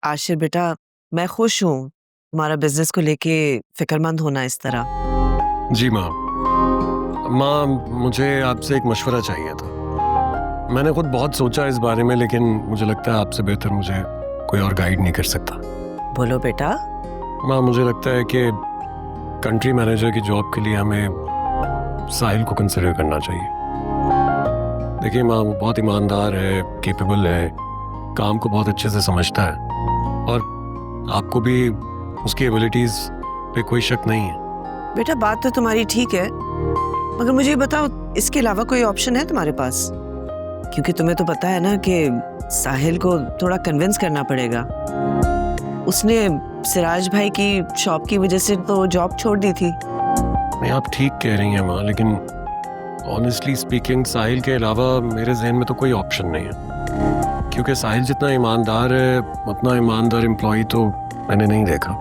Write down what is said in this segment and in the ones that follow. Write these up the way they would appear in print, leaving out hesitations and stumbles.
आशिर बेटा, मैं खुश हूँ तुम्हारा बिजनेस को लेके फिक्रमंद होना इस तरह। जी माँ। माँ, मुझे आपसे एक मशवरा चाहिए था। मैंने खुद बहुत सोचा इस बारे में, लेकिन मुझे लगता है आपसे बेहतर मुझे कोई और गाइड नहीं कर सकता। बोलो बेटा। माँ, मुझे लगता है कि कंट्री मैनेजर की जॉब के लिए हमें साहिल को कंसिडर करना चाहिए। देखिए माँ, वो बहुत ईमानदार है, केपेबल है, काम को बहुत अच्छे से समझता है और आपको भी उसकी एबिलिटीज पे कोई शक नहीं है। बेटा बात तो तुम्हारी ठीक है, मगर मुझे बताओ इसके अलावा कोई ऑप्शन है तुम्हारे पास? क्योंकि तुम्हें तो पता है ना कि साहिल को थोड़ा कन्विंस करना पड़ेगा। उसने सिराज भाई की शॉप की वजह से तो जॉब छोड़ दी थी। नहीं, आप ठीक कह रही हैं माँ, लेकिन ऑनेस्टली स्पीकिंग साहिल के अलावा मेरे जहन में तो कोई ऑप्शन नहीं है। क्योंकि साहिल जितना ईमानदार है उतना ईमानदार एम्प्लॉय तो मैंने नहीं देखा।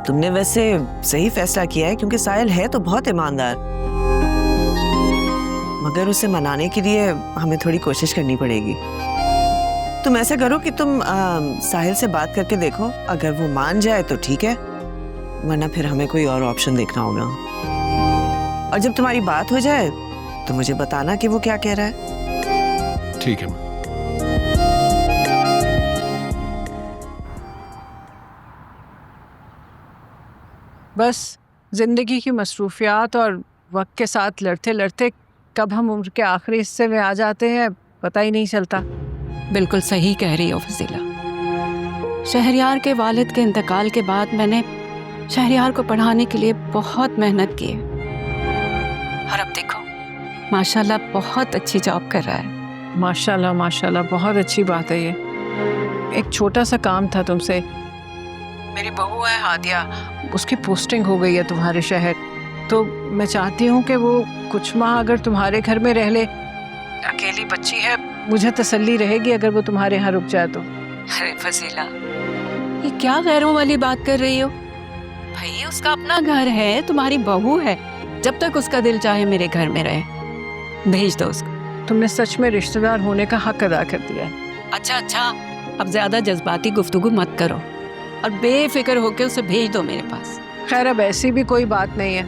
तुमने वैसे सही फैसला किया है, क्योंकि साहिल है तो बहुत ईमानदार, मगर उसे मनाने के लिए हमें थोड़ी कोशिश करनी पड़ेगी। तुम ऐसा करो कि तुम साहिल से बात करके देखो, अगर वो मान जाए तो ठीक है, वरना फिर हमें कोई और ऑप्शन देखना होगा। और जब तुम्हारी बात हो जाए तो मुझे बताना कि वो क्या कह रहा है। ठीक है। बस जिंदगी की मसरूफियात और वक्त के साथ लड़ते लड़ते कब हम उम्र के आखिरी हिस्से में आ जाते हैं पता ही नहीं चलता। बिल्कुल सही कह रही हो फजीला। शहरयार के वालिद के इंतकाल के बाद मैंने शहरयार को पढ़ाने के लिए बहुत मेहनत की है, और अब देखो माशाल्लाह बहुत अच्छी जॉब कर रहा है। माशाल्लाह माशाल्लाह, बहुत अच्छी बात है। ये एक छोटा सा काम था तुमसे। मेरी बहू है हादिया, उसकी पोस्टिंग हो गई है तुम्हारे शहर, तो मैं चाहती हूँ कि वो कुछ माह अगर तुम्हारे घर में रह ले। अकेली बच्ची है, मुझे तसल्ली रहेगी अगर वो तुम्हारे यहाँ रुक जाए तो। अरे फजीला, ये क्या गैरों वाली बात कर रही हो? भाई उसका अपना घर है, तुम्हारी बहू है, जब तक उसका दिल चाहे मेरे घर में रहे। भेज दो उसको। तुमने सच में रिश्तेदार होने का हक अदा कर दिया है। अच्छा, अब ज्यादा जज्बाती गुफ्तगू मत करो और बेफिक्र होकर उसे भेज दो मेरे पास। खैर अब ऐसी भी कोई बात नहीं है,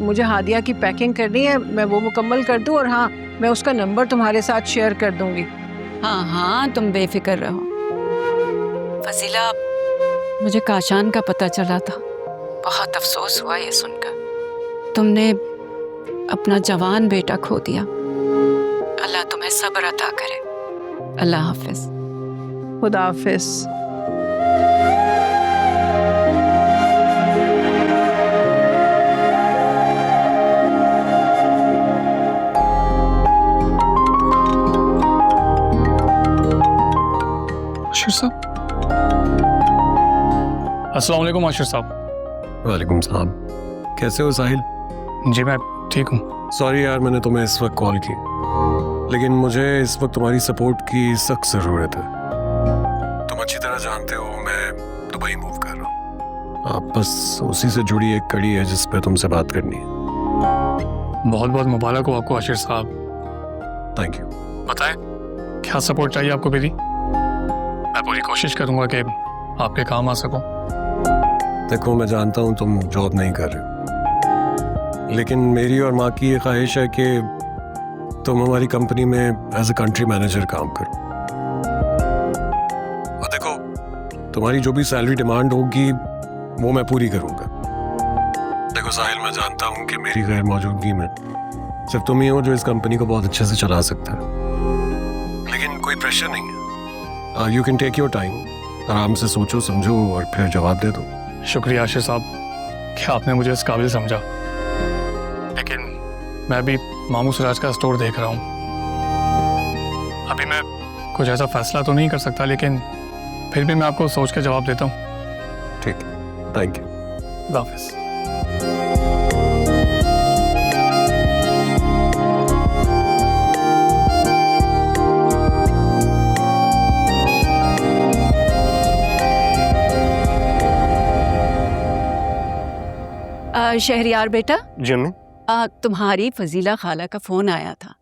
मुझे हादिया की पैकिंग करनी है, मैं वो मुकम्मल कर दूं। और हाँ, मैं उसका नंबर तुम्हारे साथ शेयर कर दूंगी। हाँ, तुम बेफिक्र रहो। फजीला, मुझे काशान का पता चला था, बहुत अफसोस हुआ ये सुनकर। तुमने अपना जवान बेटा खो दिया। अल्लाह तुम्हें सब्र अता करे। अल्लाह हाफिज। खुदा हाफिज। आशिर साहब। अस्सलाम वालेकुम आशिर साहब। वालेकुम सलाम। कैसे हो साहिल? जी मैं ठीक हूँ। सॉरी यार, मैंने तुम्हें इस वक्त कॉल की, लेकिन मुझे इस वक्त तुम्हारी सपोर्ट की सख्त ज़रूरत है। तुम अच्छी तरह जानते हो मैं दुबई मूव कर रहा हूँ। आप बस उसी से जुड़ी एक कड़ी है जिस पे तुमसे बात करनी है। बहुत बहुत मुबारक हो आपको आशिर साहब। Thank you. बताएं क्या सपोर्ट चाहिए आपको मेरी? मैं पूरी कोशिश करूँगा कि आपके काम आ सकूँ। देखो, मैं जानता हूँ तुम जॉब नहीं कर रहे हो, लेकिन मेरी और माँ की ये ख्वाहिश है कि तुम हमारी कंपनी में एज ए कंट्री मैनेजर काम करो। और देखो, तुम्हारी जो भी सैलरी डिमांड होगी वो मैं पूरी करूँगा। देखो साहिल, मैं जानता हूँ कि मेरी गैर मौजूदगी में सिर्फ तुम ही हो जो इस कंपनी को बहुत अच्छे से चला सकता है, लेकिन कोई प्रेशर नहीं है। You can take your time, आराम से सोचो समझो और फिर जवाब दे दो। शुक्रिया आशिर साहब कि आपने मुझे इस काबिल समझा, लेकिन मैं भी मामू सिराज का स्टोर देख रहा हूँ। अभी मैं कुछ ऐसा फैसला तो नहीं कर सकता, लेकिन फिर भी मैं आपको सोच के जवाब देता हूँ। ठीक है, थैंक यू। अल्लाह हाफिज़। शहरयार बेटा। जी अम्मी। तुम्हारी फजीला खाला का फोन आया था,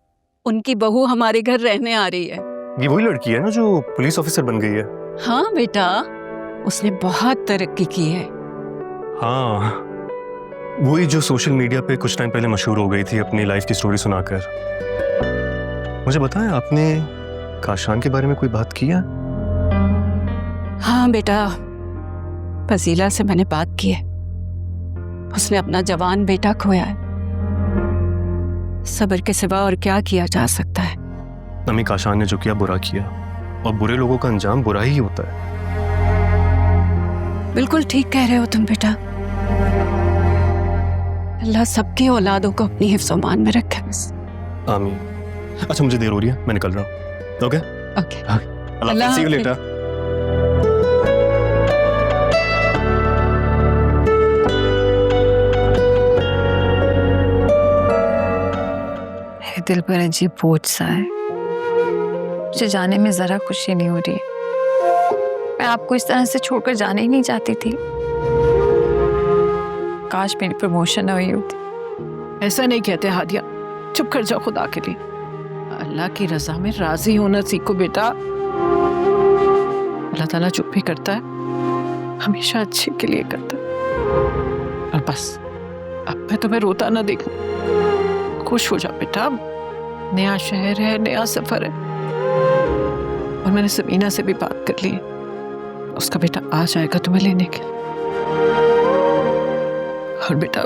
उनकी बहू हमारे घर रहने आ रही है। ये वही लड़की है ना जो पुलिस ऑफिसर बन गई है? हाँ बेटा, उसने बहुत तरक्की की है। हाँ, वही जो सोशल मीडिया पे कुछ टाइम पहले मशहूर हो गई थी अपनी लाइफ की स्टोरी सुनाकर। मुझे बताएं, आपने काशान के बारे में कोई बात की है? हाँ बेटा, फजीला से मैंने बात की है। उसने अपना जवान बेटा खोया है। सब्र के सिवा और क्या किया जा सकता है। अम्मी, काशान ने जो किया बुरा किया, और बुरे लोगों का अंजाम बुरा ही होता है। बिल्कुल ठीक कह रहे हो तुम बेटा। अल्लाह सबकी औलादों को अपनी हिफ्ज़ मान में रखे बस। आमीन। अच्छा, मुझे देर हो रही है, मैं निकल रहा हूँ। Okay okay, Allah, see you later. मेरे दिल पर अजीब बोझ सा है। मुझे जाने में जरा खुशी नहीं हो रही। मैं आपको इस तरह से छोड़कर जाने ही नहीं चाहती थी। काश मेरी प्रमोशन ना हुई होती। ऐसा नहीं कहते हादिया, चुप कर जाओ खुदा के लिए। अल्लाह की रजा में राजी होना सीखो बेटा। अल्लाह ताला चुप भी करता है, हमेशा अच्छे के लिए करता है। और बस अब मैं तुम्हें रोता ना देखूं। खुश हो जा बेटा, नया शहर है, नया सफर है। और मैंने समीना से भी बात कर ली है, उसका बेटा आ जाएगा तुम्हें लेने के लिए। और बेटा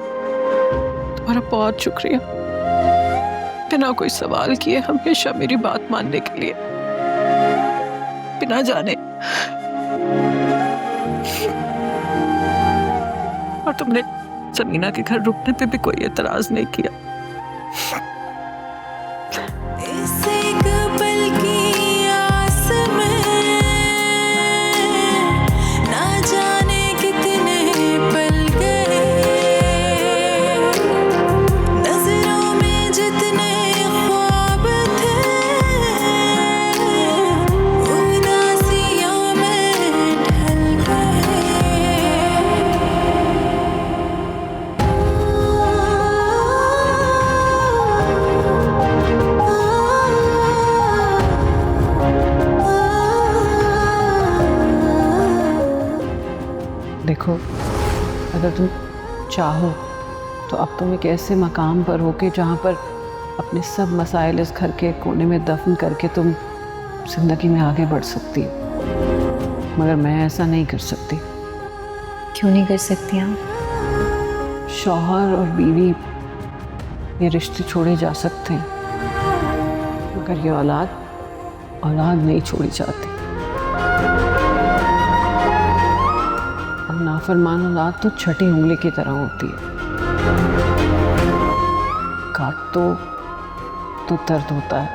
तुम्हारा बहुत शुक्रिया, बिना कोई सवाल किए हमेशा मेरी बात मानने के लिए, बिना जाने। और तुमने समीना के घर रुकने पे भी कोई एतराज नहीं किया। देखो, अगर तुम चाहो तो अब तुम एक ऐसे मकाम पर हो कि जहाँ पर अपने सब मसाइल इस घर के कोने में दफन करके तुम जिंदगी में आगे बढ़ सकती हो। मगर मैं ऐसा नहीं कर सकती। क्यों नहीं कर सकती आप? शौहर और बीवी ये रिश्ते छोड़े जा सकते हैं, मगर ये औलाद नहीं छोड़ी जाती। नाफरमान औलाद तो छठी उंगली की तरह होती है, काट तो दर्द होता है,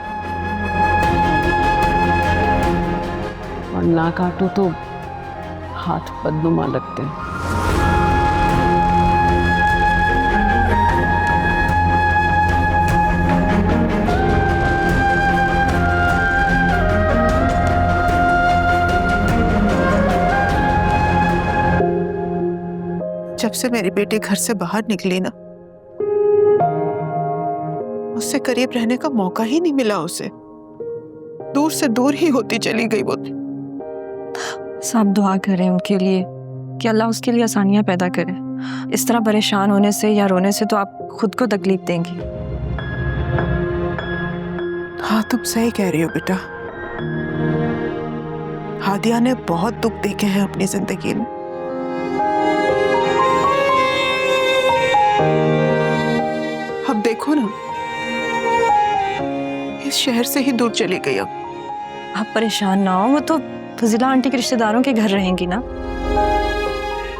और ना काटो तो हाथ बदनुमा लगते हैं। जब से मेरी बेटी घर से बाहर निकली ना, उससे करीब रहने का मौका ही नहीं मिला। उसे दूर से दूर ही होती चली गई वो। सब दुआ करें उनके लिए कि अल्लाह उसके लिए आसानियां पैदा करे। इस तरह परेशान होने से या रोने से तो आप खुद को तकलीफ देंगी। हाँ, तुम सही कह रही हो बेटा। हादिया ने बहुत दुख देखे हैं अपनी जिंदगी में। अब देखो ना, इस शहर से ही दूर चली गई। अब आप परेशान ना हो, वो तो फजीला आंटी के रिश्तेदारों के घर रहेंगी ना।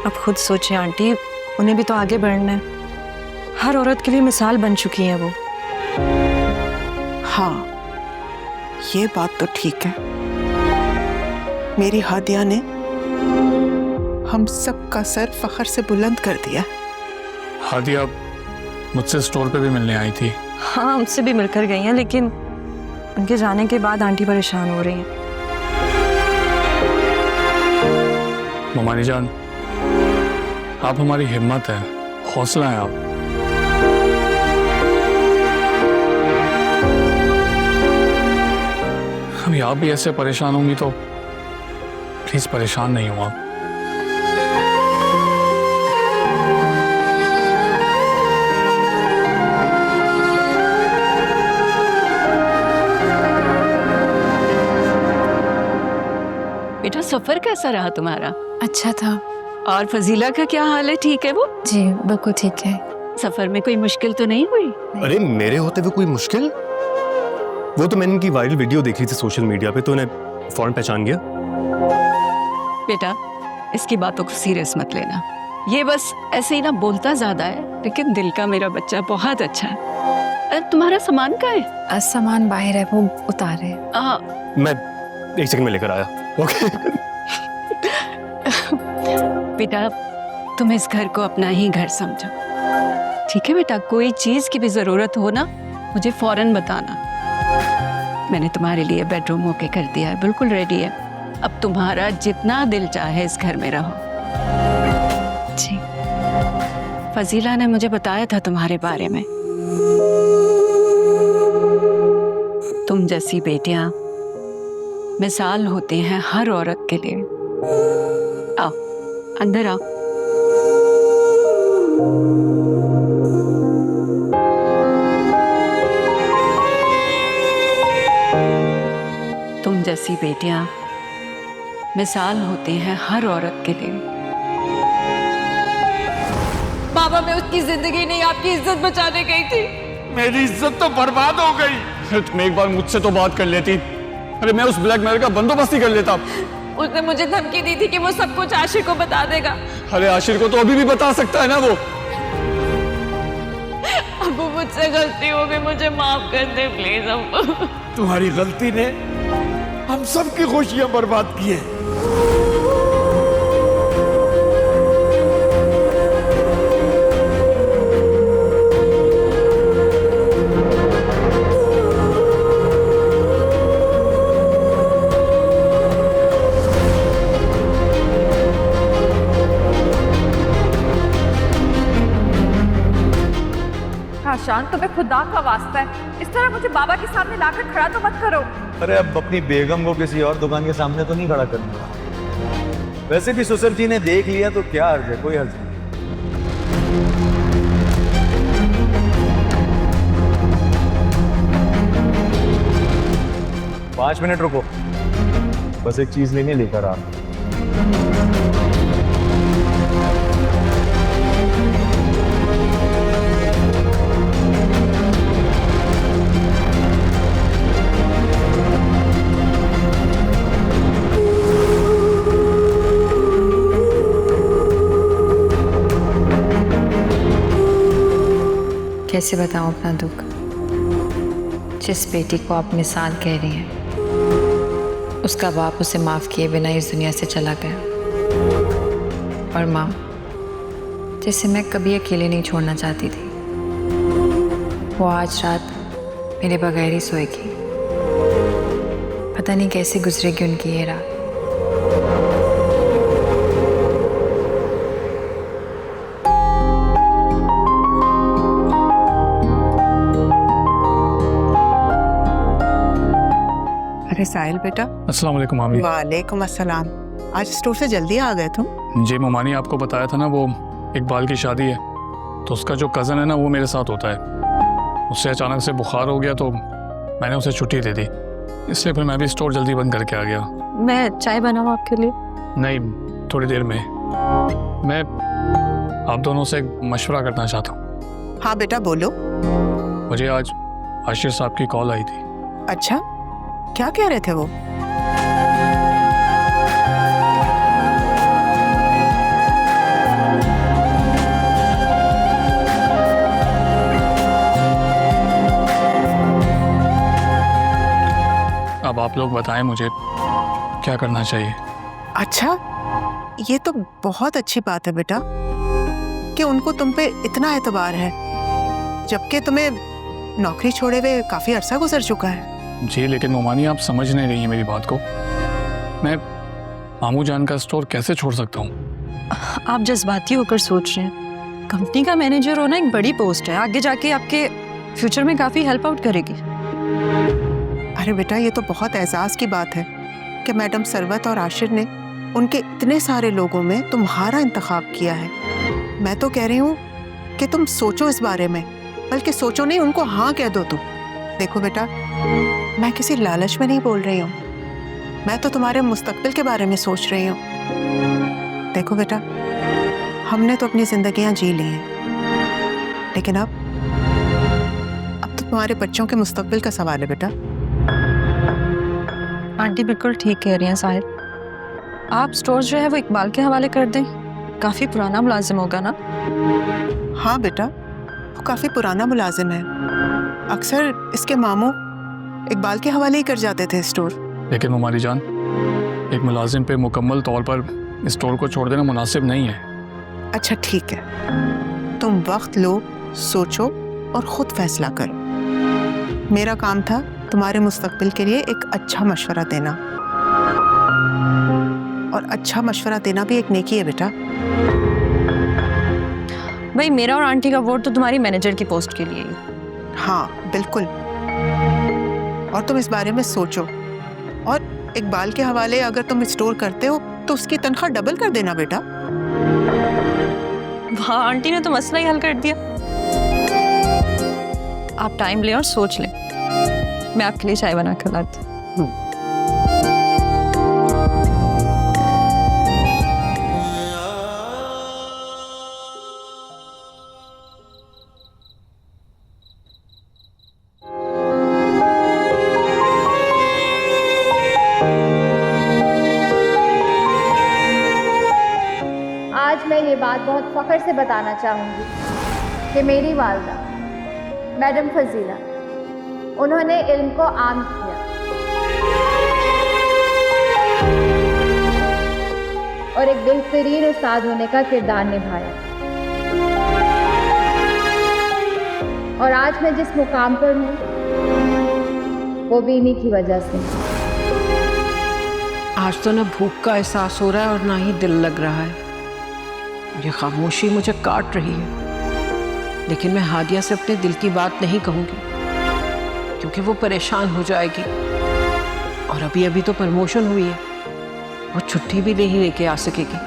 अब खुद सोचें आंटी, उन्हें भी तो आगे बढ़ना है। हर औरत के लिए मिसाल बन चुकी हैं वो। हाँ, ये बात तो ठीक है। मेरी हादिया ने हम सबका सर फख्र से बुलंद कर दिया। हादिया मुझसे स्टोर पे भी मिलने आई थी। हाँ, हमसे भी मिलकर गई हैं, लेकिन उनके जाने के बाद आंटी परेशान हो रही हैं। ममानी जान, आप हमारी हिम्मत है, हौसला है आप। अभी आप भी ऐसे परेशान होंगी तो प्लीज परेशान नहीं हो आप। बेटा सफर कैसा रहा तुम्हारा? अच्छा था। और फजीला का क्या हाल है, ठीक है वो? जी बिल्कुल ठीक है। सफर में कोई मुश्किल तो नहीं हुई? अरे मेरे होते हुए कोई मुश्किल? वो तो मैंने उनकी वायरल वीडियो देखी थी सोशल मीडिया पे, तो उन्हें फौरन पहचान गया। बेटा इसकी बातों को सीरियस मत लेना, ये बस ऐसे ही ना बोलता ज्यादा है, लेकिन दिल का मेरा बच्चा बहुत अच्छा है। तुम्हारा सामान कहाँ है? सामान बाहर है, वो उतारे। मैं 1 सेकंड में लेकर आया। ओके। बेटा तुम इस घर को अपना ही घर समझो, ठीक है बेटा? कोई चीज की भी जरूरत हो ना मुझे फौरन बताना। मैंने तुम्हारे लिए बेडरूम ओके कर दिया है, बिल्कुल रेडी है। अब तुम्हारा जितना दिल चाहे इस घर में रहो। जी। फजीला ने मुझे बताया था तुम्हारे बारे में। तुम जैसी बेटियां मिसाल होती हैं हर औरत के लिए। आओ अंदर आओ। तुम जैसी बेटियां मिसाल होती हैं हर औरत के लिए। बाबा मैं उसकी जिंदगी नहीं आपकी इज्जत बचाने गई थी। मेरी इज्जत तो बर्बाद हो गई। अरे तुम एक बार मुझसे तो बात कर लेती। अरे मैं उस ब्लैकमेल का बंदोबस्त ही कर लेता। उसने मुझे धमकी दी थी कि वो सब कुछ आशिर को बता देगा। अरे आशिर को तो अभी भी बता सकता है ना वो। अबू मुझसे गलती हो गई, मुझे माफ कर दे प्लीज अबू। तुम्हारी गलती ने हम सबकी खुशियां बर्बाद की हैं। शान तुम्हें खुदा का वास्ता है, इस तरह मुझे बाबा के सामने लाकर खड़ा तो मत करो। अरे अब अपनी बेगम को किसी और दुकान के सामने तो नहीं खड़ा करना। वैसे भी सुसर जी ने देख लिया तो क्या अर्ज है, कोई अर्ज नहीं। 5 मिनट रुको, बस एक चीज लेने लेकर आ। कैसे बताऊं अपना दुख? जिस बेटी को आप मिसाल कह रही हैं, उसका बाप उसे माफ़ किए बिना इस दुनिया से चला गया। और माँ, जिसे मैं कभी अकेले नहीं छोड़ना चाहती थी, वो आज रात मेरे बगैर ही सोएगी। पता नहीं कैसे गुजरेगी उनकी ये रात। अरे साहिल बेटा। अस्सलाम वालेकुम मामी। वालेकुम अस्सलाम। आज स्टोर से जल्दी आ गए तुम? जी मामानी, आपको बताया था ना वो इकबाल की शादी है, तो उसका जो कज़न है ना वो मेरे साथ होता है। उससे अचानक से बुखार हो गया तो मैंने उसे छुट्टी दे दी, इसलिए फिर मैं भी स्टोर जल्दी बंद करके आ गया। मैं चाय बनाऊँ आपके लिए? नहीं, थोड़ी देर में। मैं आप दोनों से एक मशवरा करना चाहता हूँ। हाँ बेटा बोलो। मुझे आज आशिर साहब की कॉल आई थी। अच्छा, क्या कह रहे थे वो? अब आप लोग बताएं मुझे क्या करना चाहिए। अच्छा, ये तो बहुत अच्छी बात है बेटा कि उनको तुम पे इतना एतबार है, जबकि तुम्हें नौकरी छोड़े हुए काफी अरसा गुजर चुका है। जी लेकिन मोमानी, आप समझ नहीं रही हैं मेरी बात को। मैं मामू जान का स्टोर कैसे छोड़ सकता हूँ? आप जज्बाती होकर सोच रहे हैं। कंपनी का मैनेजर होना एक बड़ी पोस्ट है, आगे जाके आपके फ्यूचर में काफी हेल्प आउट करेगी। अरे बेटा, ये तो बहुत एजाज की बात है कि मैडम सरवत और आशिर ने उनके इतने सारे लोगों में तुम्हारा इंतखाब किया है। मैं तो कह रही हूँ कि तुम सोचो इस बारे में, बल्कि सोचो नहीं, उनको हाँ कह दो तुम। देखो बेटा, मैं किसी लालच में नहीं बोल रही हूँ, मैं तो तुम्हारे मुस्तकबिल के बारे में सोच रही हूँ। देखो बेटा, हमने तो अपनी जिंदगियां जी ली हैं, लेकिन अब तो तुम्हारे बच्चों के मुस्तकबिल का सवाल है बेटा। आंटी बिल्कुल ठीक कह रही हैं साहिल। आप स्टोर जो है वो इकबाल के हवाले कर दें, काफ़ी पुराना मुलाजिम होगा ना। हाँ बेटा, वो काफ़ी पुराना मुलाजिम है। अक्सर इसके मामू इकबाल के हवाले ही कर जाते थे स्टोर। लेकिन मुमारी जान, एक मुलाजिम पे मुकम्मल तौर पर स्टोर को छोड़ देना मुनासिब नहीं है। अच्छा ठीक है, तुम वक्त लो, सोचो और खुद फैसला करो। मेरा काम था तुम्हारे मुस्तकबिल के लिए एक अच्छा मशवरा देना, और अच्छा मशवरा देना भी एक नेकी है बेटा। भाई मेरा और आंटी का वोट तो तुम्हारी मैनेजर की पोस्ट के लिए ही। हाँ बिल्कुल, और तुम इस बारे में सोचो। और इकबाल के हवाले अगर तुम स्टोर करते हो तो उसकी तनख्वाह डबल कर देना बेटा। वाह, आंटी ने तो मसला ही हल कर दिया। आप टाइम लें और सोच लें, मैं आपके लिए चाय बना कर लाती हूँ। आज मैं ये बात बहुत फख्र से बताना चाहूँगी कि मेरी वालदा मैडम फजीला, उन्होंने इल्म को आम किया और एक बेहतरीन उस्ताद होने का किरदार निभाया। और आज मैं जिस मुकाम पर हूँ वो भी इन्हीं की वजह से। आज तो ना भूख का एहसास हो रहा है और ना ही दिल लग रहा है। ये खामोशी मुझे काट रही है, लेकिन मैं हादिया से अपने दिल की बात नहीं कहूँगी क्योंकि वो परेशान हो जाएगी। और अभी अभी तो प्रमोशन हुई है, वो छुट्टी भी नहीं लेके आ सकेगी।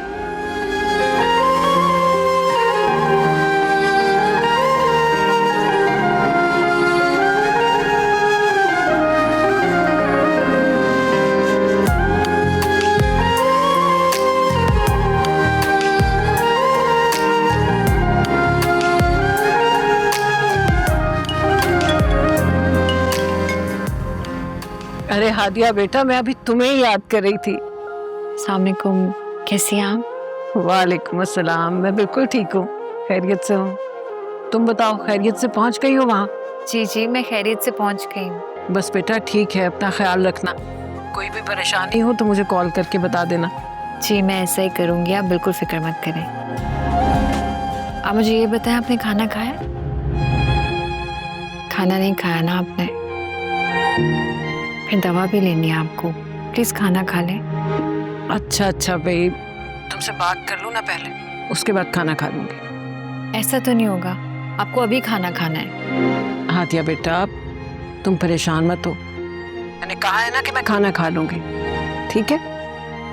अरे हादिया बेटा, मैं अभी तुम्हें ही याद कर रही थी। अस्सलाम वालेकुम, कैसी हैं आप? वालेकुम अस्सलाम, मैं बिल्कुल ठीक हूँ, खैरियत से हूँ। तुम बताओ, खैरियत से पहुँच गई हो वहाँ? जी जी, मैं खैरियत से पहुँच गई हूँ। बस बेटा ठीक है, अपना ख्याल रखना। कोई भी परेशानी हो तो मुझे कॉल करके बता देना। जी मैं ऐसा ही करूँगी, आप बिल्कुल फिक्र मत करें। आप मुझे ये बताएं, आपने खाना खाया? खाना नहीं खाया ना आपने? फिर दवा भी लेनी है आपको, प्लीज खाना खा लें। अच्छा अच्छा भाई, तुमसे बात कर लूँ ना पहले, उसके बाद खाना खा लूँगी। ऐसा तो नहीं होगा, आपको अभी खाना खाना है। हादिया बेटा, तुम परेशान मत हो, मैंने कहा है ना कि मैं खाना खा लूँगी, ठीक है?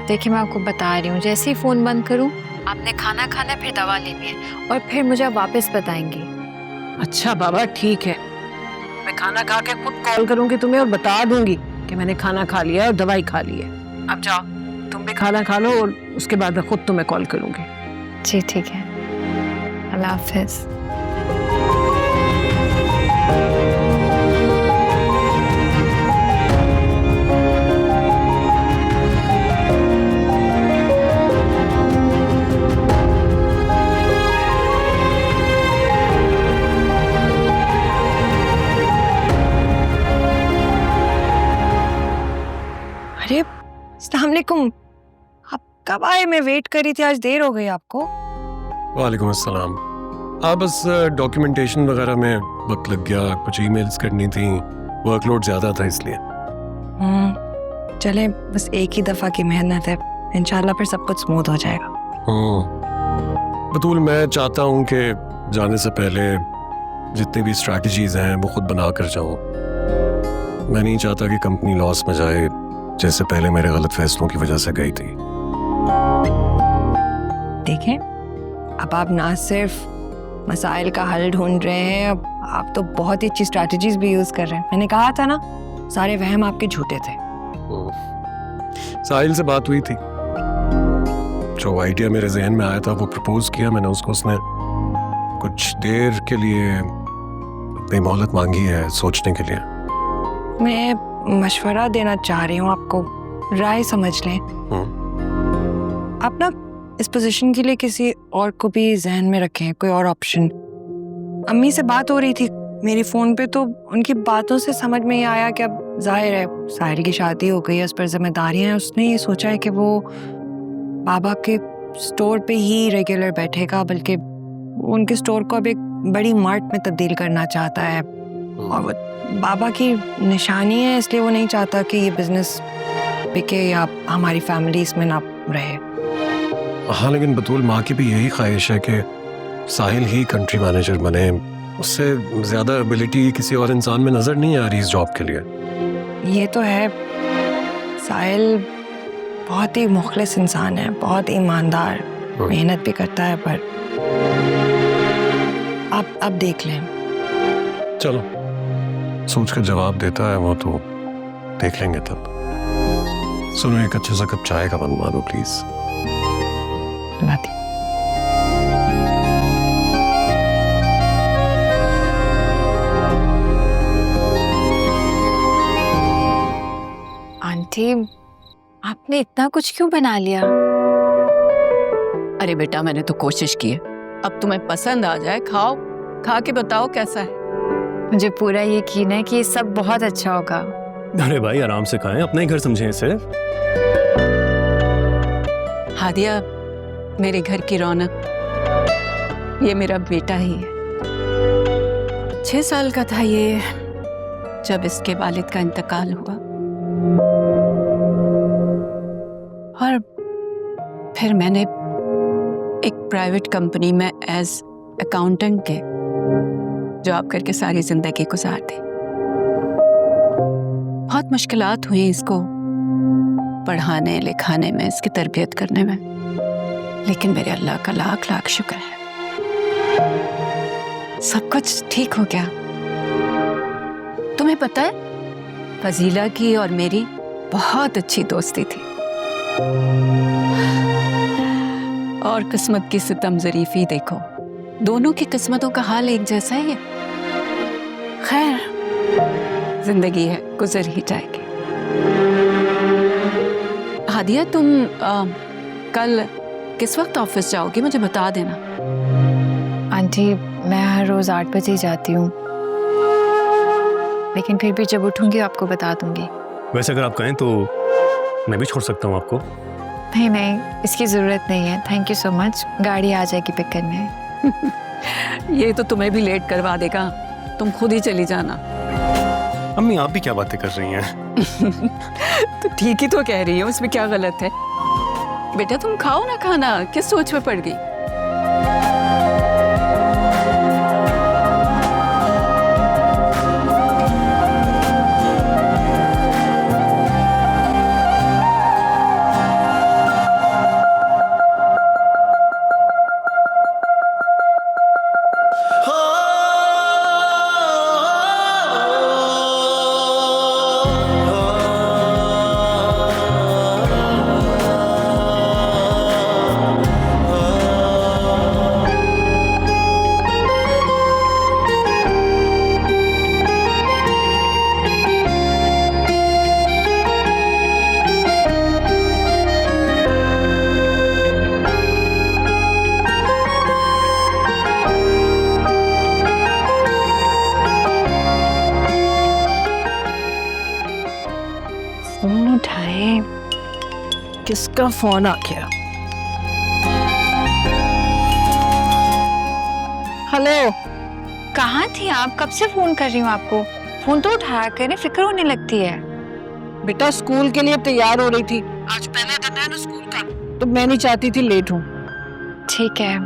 देखिए मैं आपको बता रही हूँ, जैसे ही फोन बंद करूँ आपने खाना खाना है, फिर दवा लेनी है और फिर मुझे आप वापस बताएंगे। अच्छा बाबा ठीक है, मैं खाना खा के खुद कॉल करूंगी तुम्हें और बता दूंगी कि मैंने खाना खा लिया और दवाई खा ली है। अब जाओ तुम भी खाना खा लो और उसके बाद मैं खुद तुम्हें कॉल करूंगी। जी ठीक है, अल्लाह हाफिज। अरे अस्सलाम वालेकुम, आप कब आए? मैं वेट कर रही थी, आज देर हो गई आपको। वालेकुम अस्सलाम। बस डॉक्यूमेंटेशन वगैरह में वक्त लग गया, कुछ ईमेल्स करनी थी, वर्कलोड ज़्यादा था इसलिए। चले, बस एक ही दफ़ा की मेहनत है, इंशाल्लाह फिर सब कुछ स्मूथ हो जाएगा। बतूल, मैं चाहता हूँ कि जाने से पहले जितनी भी स्ट्रैटेजीज हैं वो खुद बना कर जाऊँ। मैं नहीं चाहता कि कंपनी लॉस में जाए, जैसे पहले मेरे गलत फैसलों की वजह से गई थी। देखें, अब आप ना सिर्फ मसाइल का हल ढूंढ रहे हैं, अब आप तो बहुत ही अच्छी स्ट्रैटेजीज भी यूज कर रहे हैं। मैंने कहा था ना, सारे वहम आपके झूठे थे। साहिल से बात हुई थी, जो आइडिया मेरे जहन में आया था वो प्रपोज किया मैंने उसको। उसने कुछ देर के लिए अपनी मोहलत मांगी है सोचने के लिए। मैं मशवरा देना चाह रही हूँ आपको, राय समझ लें। आप ना इस पोजीशन के लिए किसी और को भी जहन में रखें, कोई और ऑप्शन। अम्मी से बात हो रही थी मेरी फ़ोन पे, तो उनकी बातों से समझ में ये आया कि अब जाहिर है साहिल की शादी हो गई है, उस पर जिम्मेदारियां हैं। उसने ये सोचा है कि वो बाबा के स्टोर पे ही रेगुलर बैठेगा, बल्कि उनके स्टोर को अब एक बड़ी मार्ट में तब्दील करना चाहता है। और वो बाबा की निशानी है, इसलिए वो नहीं चाहता कि ये बिजनेस बिके या हमारी फैमिली इसमें ना रहे। हाँ, लेकिन बतूल माँ की भी यही ख्वाहिश है कि साहिल ही कंट्री मैनेजर बने। उससे ज्यादा एबिलिटी किसी और इंसान में नजर नहीं आ रही इस जॉब के लिए। ये तो है, साहिल बहुत ही मुखलिस इंसान है, बहुत ईमानदार, मेहनत भी करता है, पर आप देख लें। चलो, सोच कर जवाब देता है वो तो देख लेंगे तब। सुनो, एक अच्छे सा कप चाय का बनवा दो प्लीज। लाती। आंटी, आपने इतना कुछ क्यों बना लिया? अरे बेटा, मैंने तो कोशिश की है, अब तुम्हें पसंद आ जाए, खाओ, खा के बताओ कैसा है। मुझे पूरा यकीन है कि ये सब बहुत अच्छा होगा। अरे भाई आराम से खाएं, अपना ही घर समझें इसे। हादिया, मेरे घर की रौनक, ये मेरा बेटा ही है। 6 साल का था ये जब इसके वालिद का इंतकाल हुआ, और फिर मैंने एक प्राइवेट कंपनी में एज अकाउंटेंट के जॉब करके सारी जिंदगी गुजार दी। बहुत मुश्किलात हुई इसको पढ़ाने लिखाने में, इसकी तरबियत करने में, लेकिन मेरे अल्लाह का लाख लाख शुक्र है, सब कुछ ठीक हो गया। तुम्हें पता है, फजीला की और मेरी बहुत अच्छी दोस्ती थी, और किस्मत की सितम ज़रीफी देखो, दोनों की किस्मतों का हाल एक जैसा ही है। खैर, जिंदगी है, गुजर ही जाएगी। हादिया, तुम कल किस वक्त ऑफिस जाओगी, मुझे बता देना। आंटी, मैं हर रोज 8 बजे जाती हूँ, लेकिन फिर भी जब उठूंगी आपको बता दूंगी। वैसे अगर आप कहें तो मैं भी छोड़ सकता हूँ आपको। नहीं नहीं, इसकी जरूरत नहीं है, थैंक यू सो मच। गाड़ी आ जाएगी पिक करने। ये तो तुम्हें भी लेट करवा देगा, तुम खुद ही चली जाना। अम्मी, आप भी क्या बातें कर रही हैं? तो ठीक ही तो कह रही हो, उसमें क्या गलत है। बेटा तुम खाओ ना खाना, किस सोच में पड़ गई। फोन उठाए, किसका फोन आ गया? हेलो, कहाँ थी आप? कब से फोन कर रही हूँ आपको, फोन तो उठाया करें, फिक्र होने लगती है। बेटा स्कूल के लिए तैयार हो रही थी, आज पहले दिन है ना स्कूल का, तो मैं नहीं चाहती थी लेट हूँ। ठीक है,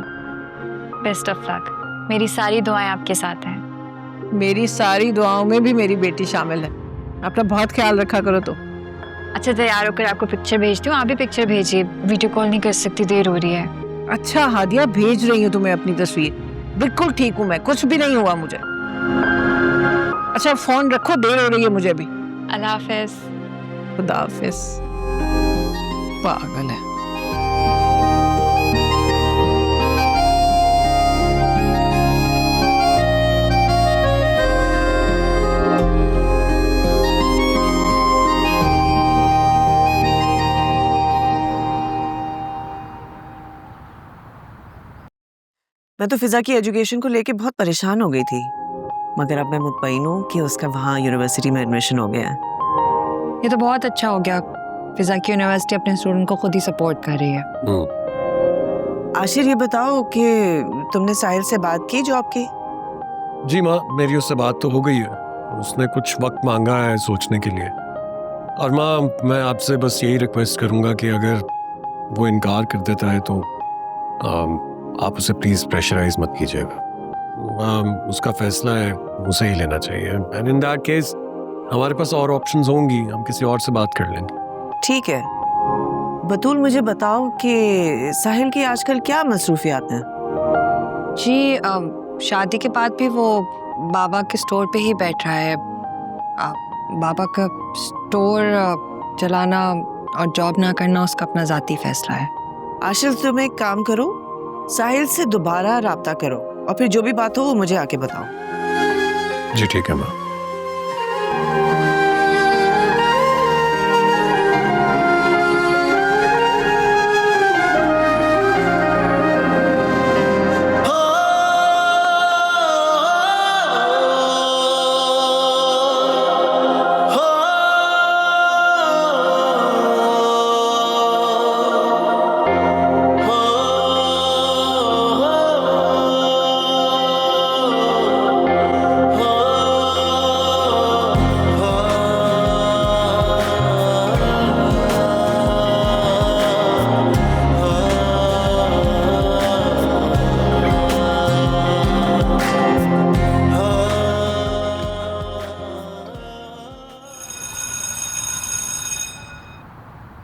बेस्ट ऑफ लक। मेरी सारी दुआएं आपके साथ हैं। मेरी सारी दुआओं में भी मेरी बेटी शामिल है, अपना बहुत ख्याल रखा करो। तो अच्छा, तैयार होकर आपको पिक्चर भेजती हूँ, आप भी पिक्चर भेजिए, वीडियो कॉल नहीं कर सकती, देर हो रही है। अच्छा हादिया, भेज रही हूँ तुम्हें अपनी तस्वीर, बिल्कुल ठीक हूँ मैं, कुछ भी नहीं हुआ मुझे। अच्छा फोन रखो, देर हो रही है मुझे भी। अल्लाह हाफिज। खुदा हाफिज। पागल है। मैं तो फिजा की एजुकेशन को लेके बहुत परेशान हो गई थी, मगर अब मैं मुतमईन हूँ कि उसका वहाँ यूनिवर्सिटी में एडमिशन हो गया है। ये तो बहुत अच्छा हो गया, फिजा की यूनिवर्सिटी अपने स्टूडेंट को खुद ही सपोर्ट कर रही है। आशिर, ये बताओ कि तुमने साहिल से बात की जॉब की? जी माँ, मेरी उससे बात तो हो गई है। उसने कुछ वक्त मांगा है सोचने के लिए। और माँ, मैं आपसे बस यही रिक्वेस्ट करूँगा कि अगर वो इनकार कर देता है तो आप उसे प्लीज़ प्रेशराइज मत कीजिएगा। उसका फैसला है, उसे ही लेना चाहिए। एंड इन दैट केस हमारे पास और ऑप्शंस होंगी, हम किसी और से बात कर लेंगे। ठीक है। बतूल, मुझे बताओ कि साहिल की आजकल क्या मसरूफियात हैं? जी शादी के बाद भी वो बाबा के स्टोर पे ही बैठ रहा है। बाबा का स्टोर चलाना और जॉब ना करना उसका अपना ज़ाती फैसला है। आशिर, तुम एक काम करो, साहिल से दोबारा राब्ता करो और फिर जो भी बात हो वो मुझे आके बताओ। जी ठीक है माँ।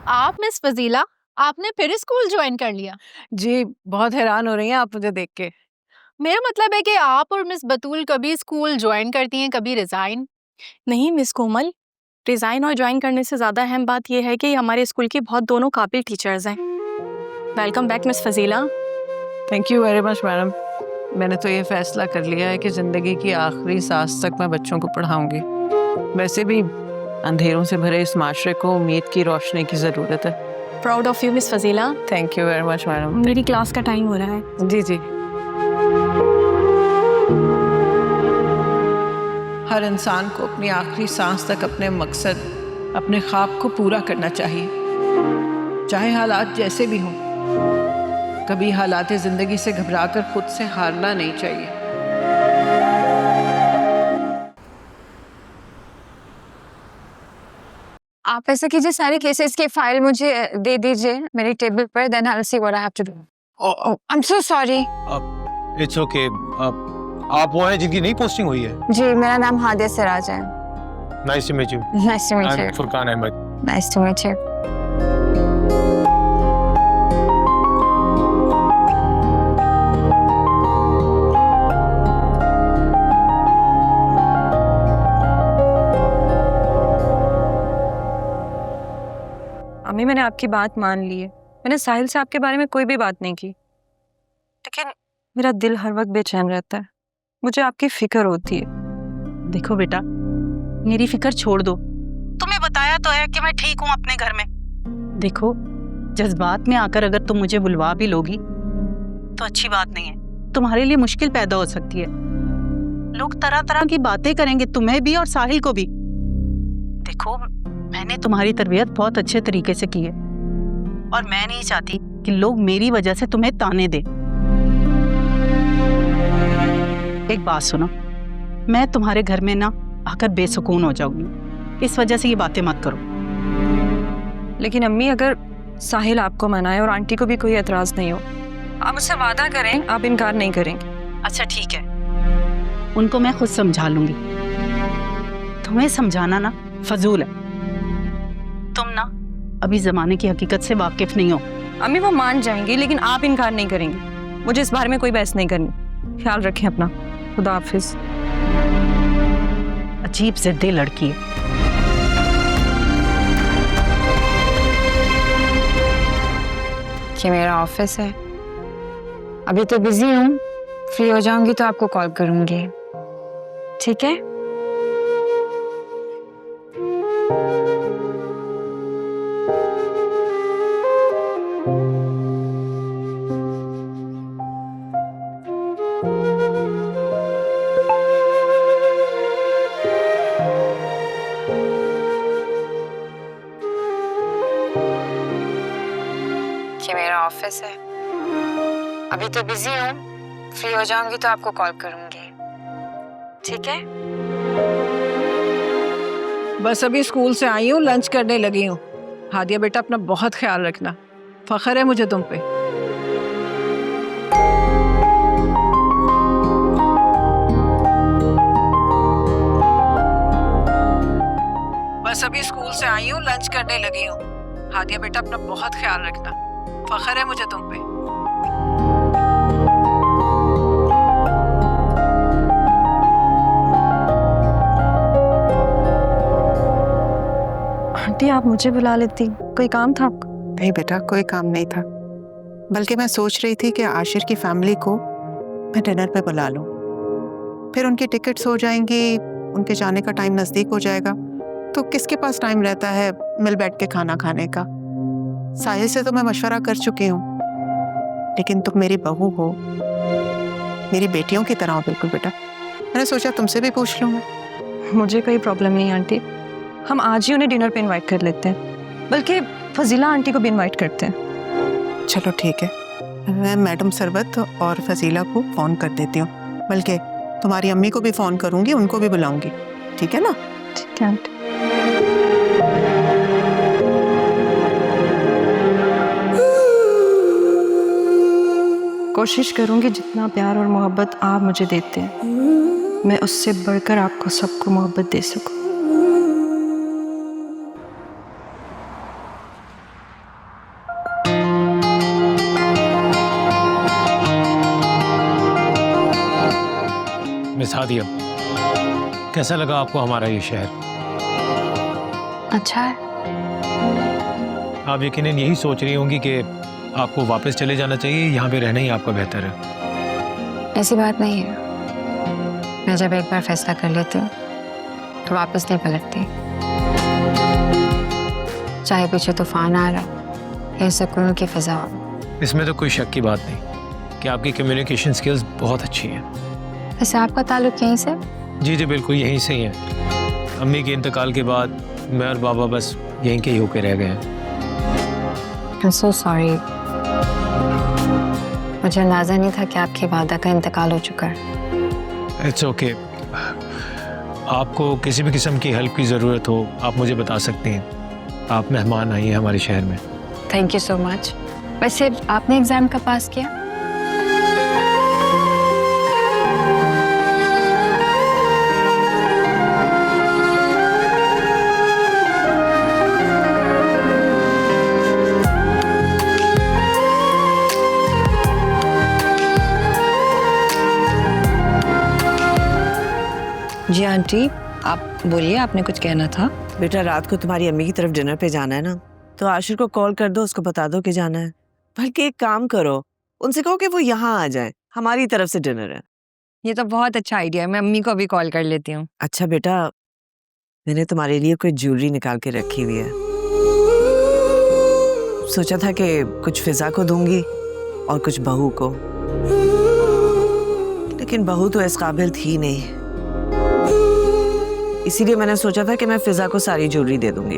आप मिस फजीला, आपने फिर स्कूल ज्वाइन कर लिया? जी, बहुत हैरान हो रही हैं आप मुझे देख के। मेरा मतलब है कि आप और मिस बतूल कभी स्कूल ज्वाइन करती हैं, कभी रिजाइन? नहीं मिस कोमल, रिजाइन और ज्वाइन करने से ज़्यादा अहम बात यह है कि हमारे स्कूल की बहुत दोनों काबिल टीचर्स हैं। Welcome back miss Fazila. Thank you very much madam. मैंने तो ये फैसला कर लिया है कि ज़िंदगी की आखिरी सांस तक मैं बच्चों को पढ़ाऊंगी। वैसे भी अंधेरों से भरे इस माशरे को उम्मीद की रोशनी की ज़रूरत है। Proud of you miss Fazila. Thank you very much madam. मेरी क्लास का टाइम हो रहा है। जी जी। हर इंसान को अपनी आखिरी सांस तक अपने मकसद, अपने ख्वाब को पूरा करना चाहिए, चाहे हालात जैसे भी हों। कभी हालात ज़िंदगी से घबराकर खुद से हारना नहीं चाहिए। आप ऐसा कीजिए, सारे केसेस की फाइल मुझे दे दीजिए मेरी टेबल पर, then I will see what I have to do. I am so sorry. It's okay. आप वो हैं जिनकी नई पोस्टिंग हुई है? जी, मेरा नाम हादिया सिराज है। Nice to meet you. Nice to meet you. Furqan Ahmed. Nice to meet you. अम्मी, मैंने आपकी बात मान ली है। मैंने साहिल से आपके बारे में कोई भी बात नहीं की, लेकिन मेरा दिल हर वक्त बेचैन रहता है। मुझे आपकी फिक्र होती है। देखो बेटा, मेरी फिक्र छोड़ दो। तुम्हें बताया तो है कि मैं ठीक हूँ अपने घर में। देखो, जज्बात में आकर अगर तुम मुझे बुलवा भी लोगी तो अच्छी बात नहीं है। तुम्हारे लिए मुश्किल पैदा हो सकती है। लोग तरह तरह की बातें करेंगे, तुम्हें भी और साहिल को भी। देखो, मैंने तुम्हारी तरबियत बहुत अच्छे तरीके से की है और मैं नहीं चाहती कि लोग मेरी वजह से तुम्हें ताने दें। एक बात सुनो, मैं तुम्हारे घर में ना आकर बेसुकून हो जाऊंगी, इस वजह से ये बातें मत करो। लेकिन अम्मी, अगर साहिल आपको मनाए और आंटी को भी कोई एतराज नहीं हो, आप मुझसे वादा करें आप इनकार नहीं करेंगे। अच्छा ठीक है, उनको मैं खुद समझा लूंगी। तुम्हें समझाना ना फजूल है। तुम ना अभी जमाने की हकीकत से वाकिफ नहीं हो। अम्मी, वो मान जाएंगी लेकिन आप इनकार नहीं करेंगी। मुझे इस बारे में कोई बहस नहीं करनी। ख्याल रखें अपना। खुदा हाफिज। अजीब जिद्दी लड़की है। कि मेरा ऑफिस है। अभी तो बिजी हूँ, फ्री हो जाऊंगी तो आपको कॉल करूंगी, ठीक है? कि मेरा ऑफिस है। अभी तो बिजी हूँ, फ्री हो जाऊंगी तो आपको कॉल करूंगी, ठीक है? बस अभी स्कूल से आई हूँ, लंच करने लगी हूँ। हादिया बेटा अपना बहुत ख्याल रखना, फख्र है मुझे तुम पे। बस अभी स्कूल से आई हूँ, लंच करने लगी हूँ। हादिया बेटा अपना बहुत ख्याल रखना, फख्र है मुझे तुम पे। आंटी आप मुझे बुला लेती, कोई काम था आपको? नहीं बेटा, कोई काम नहीं था, बल्कि मैं सोच रही थी कि आशिर की फैमिली को मैं डिनर पे बुला लूं, फिर उनकी टिकट्स हो जाएंगी, उनके जाने का टाइम नज़दीक हो जाएगा, तो किसके पास टाइम रहता है मिल बैठ के खाना खाने का। साहिल से तो मैं मशवरा कर चुकी हूँ, लेकिन तुम मेरी बहू हो, मेरी बेटियों की तरह हो बिल्कुल बेटा। मैंने सोचा तुमसे भी पूछ लूँ मैं। मुझे कोई प्रॉब्लम नहीं आंटी, हम आज ही उन्हें डिनर पे इनवाइट कर लेते हैं, बल्कि फजीला आंटी को भी इनवाइट करते हैं। चलो ठीक है, मैं मैडम सरवत और फजीला को फ़ोन कर देती हूँ, बल्कि तुम्हारी अम्मी को भी फ़ोन करूँगी, उनको भी बुलाऊँगी, ठीक है ना? ठीक है आंटी। कोशिश करूंगी जितना प्यार और मोहब्बत आप मुझे देते हैं, मैं उससे बढ़कर आपको सबको मोहब्बत दे सकूं। मिस हादिया, कैसा लगा आपको हमारा ये शहर? अच्छा है। आप यकीनन यही सोच रही होंगी कि आपको वापस चले जाना चाहिए, यहाँ पे रहना ही आपका बेहतर है। ऐसी बात नहीं है, मैं जब एक बार फैसला कर लेती हूँ तो वापस नहीं पलटती, चाहे पीछे तूफान आ रहा या सुकून की फिजा हो। इसमें तो कोई शक की बात नहीं कि आपकी कम्युनिकेशन स्किल्स बहुत अच्छी हैं। वैसे आपका ताल्लुक यहीं से? जी जी बिल्कुल यहीं से ही है। अम्मी के इंतकाल के बाद मैं और बाबा बस यहीं के ही होके रह गए हैं। I'm so sorry, मुझे अंदाजा नहीं था कि आपकी वादा का इंतकाल हो चुका है। इट्स ओके, आपको किसी भी किस्म की हेल्प की ज़रूरत हो आप मुझे बता सकती हैं। आप मेहमान आई हैं हमारे शहर में। Thank you so much. वैसे आपने एग्ज़ाम कब पास किया? जी आंटी, आप बोलिए, आपने कुछ कहना था? बेटा रात को तुम्हारी अम्मी की तरफ डिनर पे जाना है ना, तो आशिर को कॉल कर दो, उसको बता दो कि जाना है। बल्कि एक काम करो, उनसे कहो कि वो यहाँ आ जाए, हमारी तरफ से डिनर है। ये तो बहुत अच्छा आइडिया है, मैं अम्मी को भी कॉल कर लेती हूँ। अच्छा बेटा, मैंने तुम्हारे लिए कोई ज्वेलरी निकाल के रखी हुई है, सोचा था कि कुछ फिजा को दूंगी और कुछ बहू को, लेकिन बहू तो इस काबिल थी नहीं, इसीलिए मैंने सोचा था कि मैं फिजा को सारी ज्वेलरी दे दूंगी।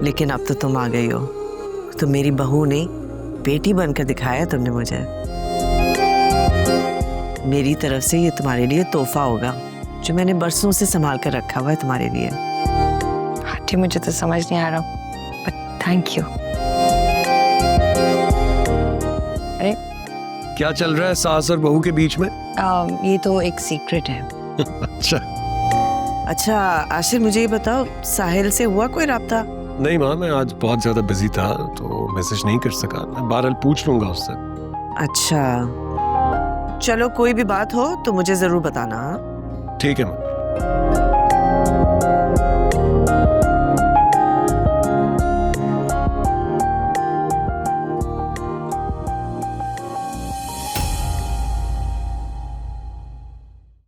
लेकिन अब तो तुम आ गई हो, तो मेरी बहू नहीं बेटी बनकर दिखाया तुमने मुझे। मेरी तरफ से ये तुम्हारे लिए तोहफा होगा जो मैंने बरसों से संभाल कर रखा हुआ है तुम्हारे लिए। आंटी मुझे तो समझ नहीं आ रहा, बट थैंक यू। अरे क्या चल रहा है सास और बहू के बीच में? ये तो एक सीक्रेट है। अच्छा आशिर, मुझे ये बताओ, साहिल से हुआ कोई राब्ता? नहीं माँ, मैं आज बहुत ज्यादा बिजी था तो मैसेज नहीं कर सका। मैं बहरहाल पूछ लूंगा उससे। अच्छा चलो, कोई भी बात हो तो मुझे जरूर बताना। ठीक है माँ।